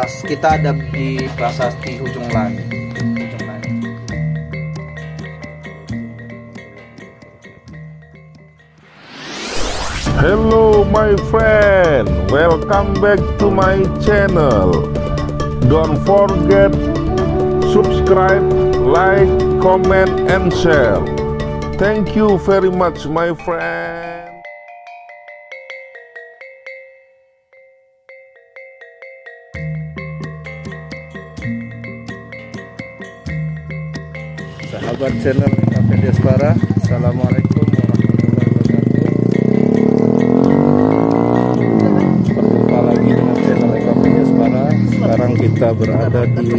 kita ada di Prasasti Hujung Langit. Hello my friend, welcome back to my channel. Don't forget subscribe, like, comment and share. Thank you very much my friend. Sahabat channel Cafe Diaspora, Assalamualaikum warahmatullahi wabarakatuh. Berjumpa lagi dengan channel Cafe Diaspora. Sekarang kita berada di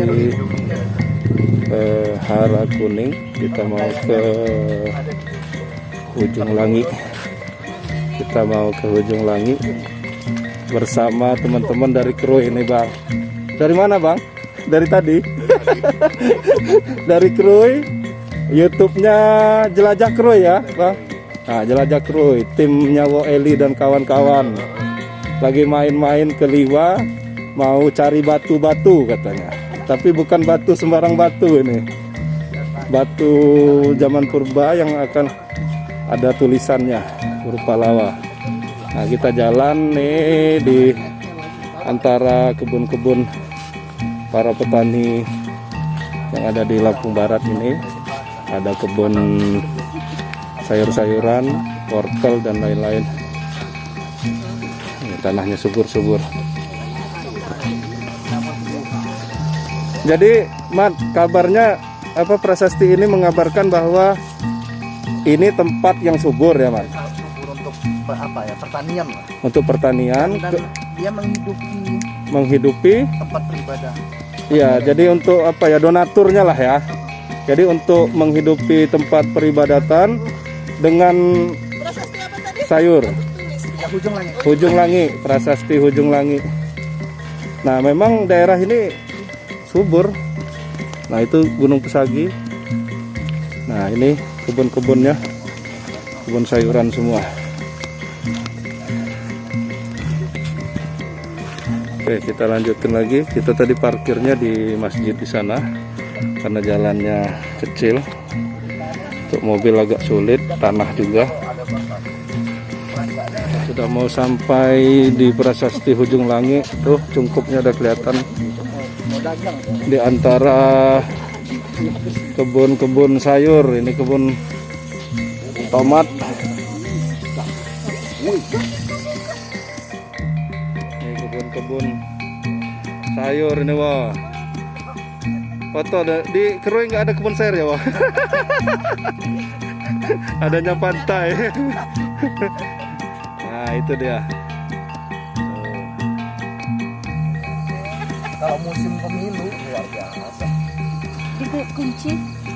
Hara Kuning. Kita mau ke Hujung Langi. Kita mau ke Hujung Langi bersama teman-teman dari kru ini, Bang. Dari mana, Bang? Dari tadi? Dari Krui, YouTube-nya Jelajah Krui ya, Bang. Nah, Jelajah Krui, timnya Wo Eli dan kawan-kawan lagi main-main ke Liwa, mau cari batu-batu katanya. Tapi bukan batu sembarang batu ini. Batu zaman purba yang akan ada tulisannya berupa lawa. Nah, kita jalan nih di antara kebun-kebun para petani yang ada di Lampung Barat ini. Ada kebun sayur-sayuran, wortel dan lain-lain. Tanahnya subur-subur. Jadi, Mat, kabarnya apa prasasti ini mengabarkan bahwa ini tempat yang subur ya, Mat? Subur untuk apa ya? Pertanian lah. Untuk pertanian. Dan dia menghidupi tempat beribadah. Ya, jadi untuk apa ya, donaturnya lah ya. Jadi untuk menghidupi tempat peribadatan dengan sayur. Ya, Hujung Langit. Hujung Langi, prasasti Hujung Langi. Nah, memang daerah ini subur. Nah, itu Gunung Pesagi. Nah, ini kebun-kebunnya, kebun sayuran semua. Oke, kita lanjutkan lagi. Kita tadi parkirnya di masjid di sana karena jalannya kecil. Untuk mobil agak sulit, tanah juga. Sudah mau sampai di prasasti Hujung Langi. Tuh, cungkupnya udah kelihatan di antara kebun-kebun sayur. Ini kebun tomat. Kebun sayur ini, wah. Foto di Krui nggak ada kebun sayur ya, wah. Adanya pantai. Nah, itu dia. Kalau musim pemilu luar biasa. Ibu kunci.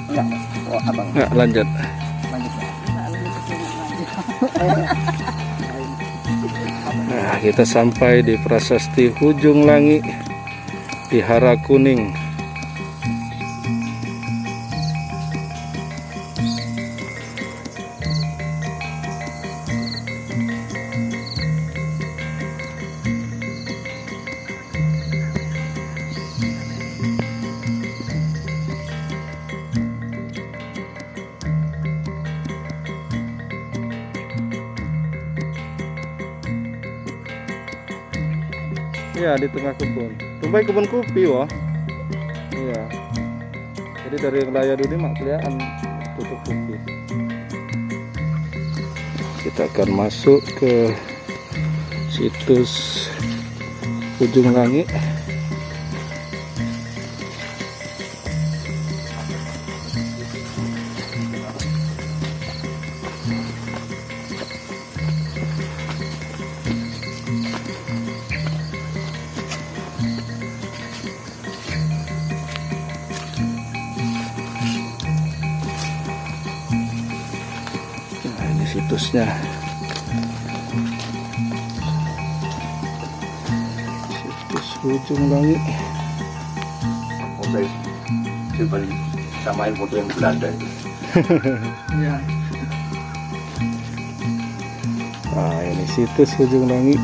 Enggak, oh, abang. Nggak, lanjut. Lanjut. Nah, kita sampai di prasasti Hujung Langi di Hara Kuning. Ya, di tengah kebun. Tumpai kebun kopi, wah. Iya. Jadi dari layar ini mak kelihatan tutup kopi. Kita akan masuk ke situs Hujung Langi. Situsnya, situs Hujung Langi. Saya coba samain foto yang Belanda itu. Ya. Nah, ini situs Hujung Langi.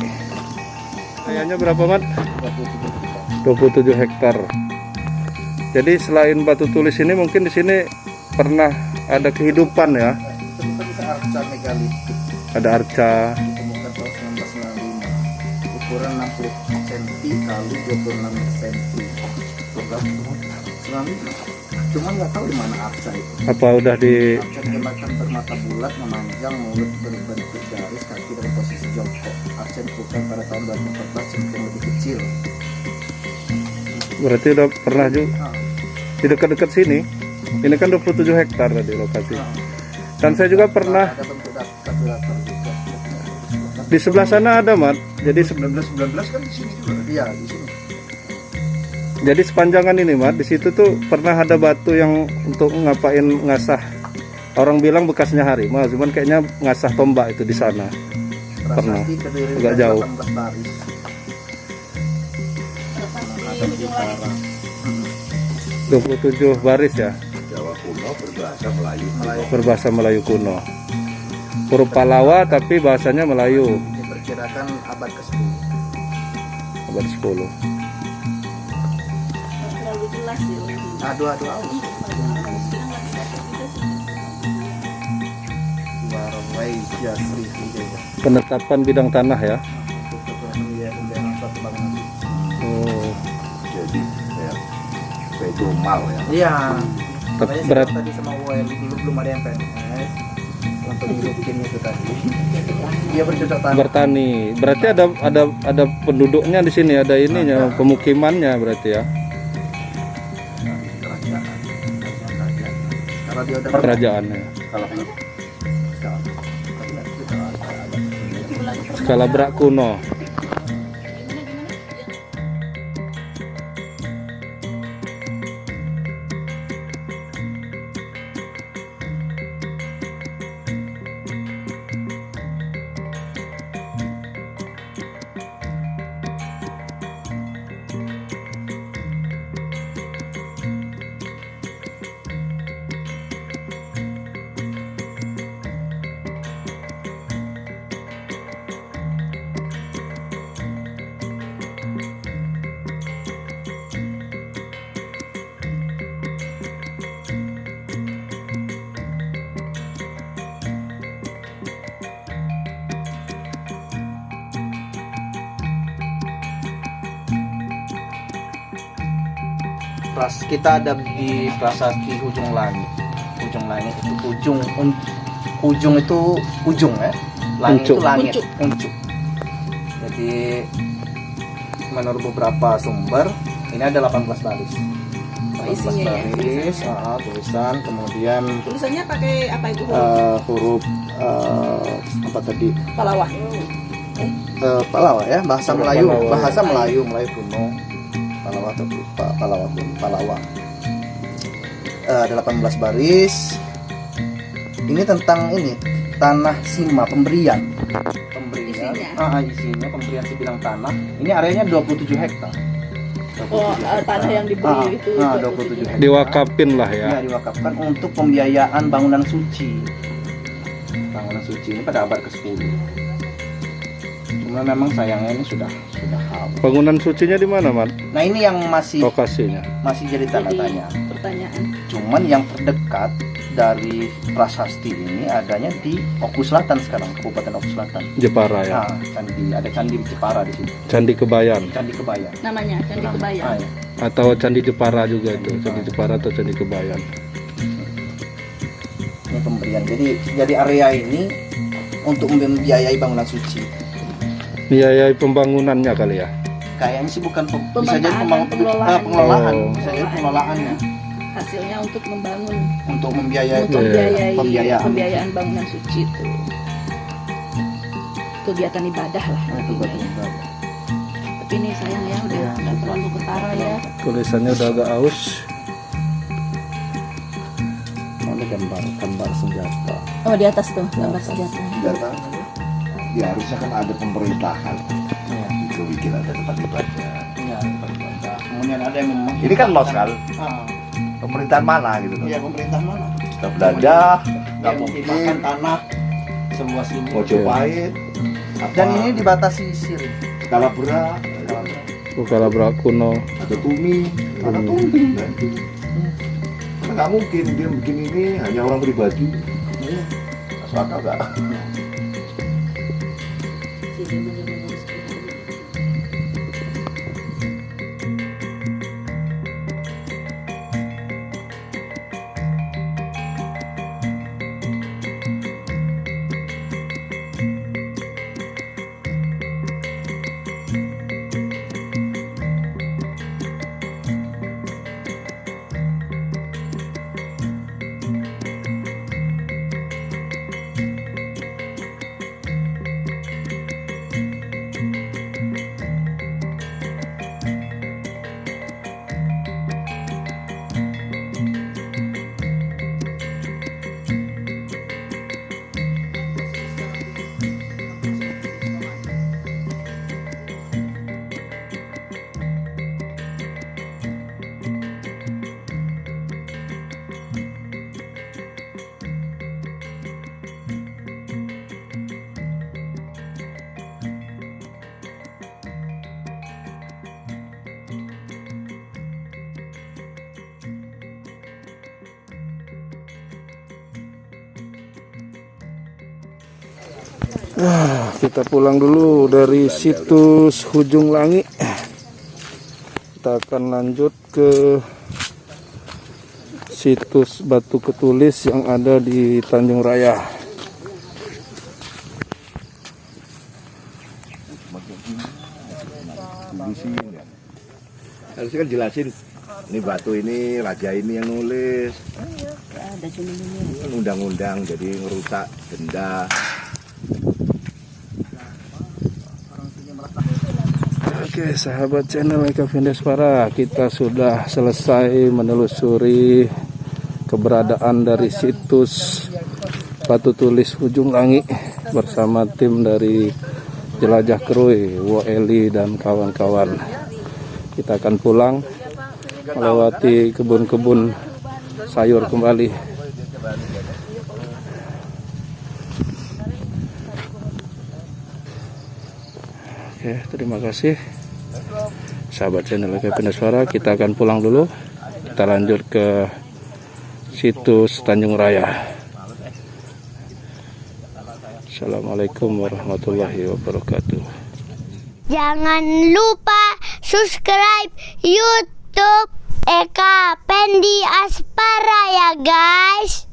Kayaknya berapa, Mat? 27 hektar. Jadi selain batu tulis ini mungkin di sini pernah ada kehidupan ya. Itu bisa arca megalitik. Ada arca. Ditemukan tahun 1995. Ukuran 60 cm kali 26 cm. Program 95. Cuman nggak tahu di mana arca itu. Apa udah di Arca jembatan bermata bulat, memanjang, mulut berbentuk garis, kaki dalam posisi jongkok. Arca ditemukan pada tahun 2014 cenderung lebih kecil. berarti udah pernah juga Nah, di dekat-dekat sini. Ini kan 27 hektar tadi lokasi. nah. Dan saya juga pernah Ada bentuk kalkulator juga. di sebelah sana ada, Mat. Jadi 1919 kan di sini juga. Iya, di sini. jadi sepanjangan ini, Mat, di situ tuh pernah ada batu yang untuk ngapain ngasah. Orang bilang bekasnya harimau, cuman kayaknya ngasah tombak itu di sana. Pernah. Prasasti terdiri Agak dari jauh. 18 baris. Di ujung langit. 27 baris ya, Jawa kuno berbahasa Melayu. berbahasa Melayu kuno. Huruf Palawa tapi bahasanya Melayu. Diperkirakan abad ke-10. Abad 10. Terlalu jelas ya. Dua aus. Warawai Jasri Hijaya. Penetapan bidang tanah ya. Untuk pembiayaan suatu bangunan. Oh. Jadi kayak pedomal ya. Iya. Tapi Makanya berat. saya tadi sama WL dulu belum ada yang PNS untuk ngirukin itu tadi. Dia bercocok tanam. Bertani. Berarti ada penduduknya di sini, ada ininya, pemukimannya berarti ya. Kalau dia udah Kerajaannya. Kalau Skala berak kuno. kita ada di prasasti ujung langit. Ujung langit itu ujung itu ujung ya. Langit Uncuk. itu langit. Uncuk. Jadi menurut beberapa sumber ini ada 18 baris. 18 isinya ya, baris, tulisan, kemudian Tulisannya pakai apa itu? huruf apa tadi? Palawa. Palawa ya, bahasa Huruf Melayu, Palawa. bahasa Melayu kuno. Palawa atau Palawa kuno, Palawa. Ada 18 baris. Ini tentang ini tanah sima pemberian. Isinya? Isinya pemberian sebidang tanah. Ini areanya 27 hektar. Oh, tanah yang diberi itu 27 hektar. Diwakafin lah ya. Ya, diwakafkan untuk pembiayaan bangunan suci. Bangunan suci ini pada abad ke-10. Cuma memang sayangnya ini sudah hapus. Bangunan sucinya di mana, Mat? Nah, ini yang masih Lokasinya. jadi tanda tanya. Pertanyaan. Cuman yang terdekat dari prasasti ini adanya di Oku Selatan sekarang, Kabupaten Oku Selatan. Jepara ya. Ada candi Jepara di sini. Candi Kebayan Candi Kebayan. Namanya Candi Kebayan. Ya. atau Candi Jepara juga itu. Candi Jepara atau Candi Kebayan. Ini pemberian. Jadi area ini untuk membiayai bangunan suci. Biayai pembangunannya kali ya. Kayaknya sih bukan bisa Pembangunan jadi dan pengelolaan. pengelolaan, Oh. bisa jadi pengelolaannya Hasilnya untuk membangun, untuk membiayai untuk pembiayaan. pembiayaan bangunan suci itu. Kegiatan ibadah lah. Nah, itu intinya ya. betul. Tapi ini sayang ya udah nggak terlalu ketara ya. Tulisannya udah agak aus. Ada gambar senjata. Oh di atas tuh gambar senjata. Data ya harusnya kan ada pemerintahan Ya. itu bikin ada tempat ibadah. Ya, berbeda. Kemudian ada yang Ini kan lokal, Ah, pemerintahan mana gitu loh. iya pemerintah mana? Kita Belanda, nggak Yang mungkin. menghibahkan tanah seluas ini. Mojopahit, apa, Dan ini dibatasi siri. Kalabra. Kalabra kuno. Ada tumi, ada tumi. Karena nggak mungkin dia bikin ini hanya orang pribadi. Masuk akal nggak? Kita pulang dulu dari situs Hujung Langi. Kita akan lanjut ke situs Batu Ketulis yang ada di Tanjung Raya. Harusnya kan jelasin, ini batu ini, raja ini yang nulis. Ada cuma ini. Kan undang-undang jadi ngerusak benda. Oke, sahabat channel Eka Vindespara, kita sudah selesai menelusuri keberadaan dari situs Batu Tulis Hujung Langi bersama tim dari Jelajah Krui, Woeli dan kawan-kawan. Kita akan pulang melewati kebun-kebun sayur kembali. Oke, terima kasih sahabat channel Eka Vindespara. Kita akan pulang dulu. Kita lanjut ke situs Tanjung Raya. Assalamualaikum warahmatullahi wabarakatuh. Jangan lupa subscribe YouTube Eka Pendi Aspara ya guys.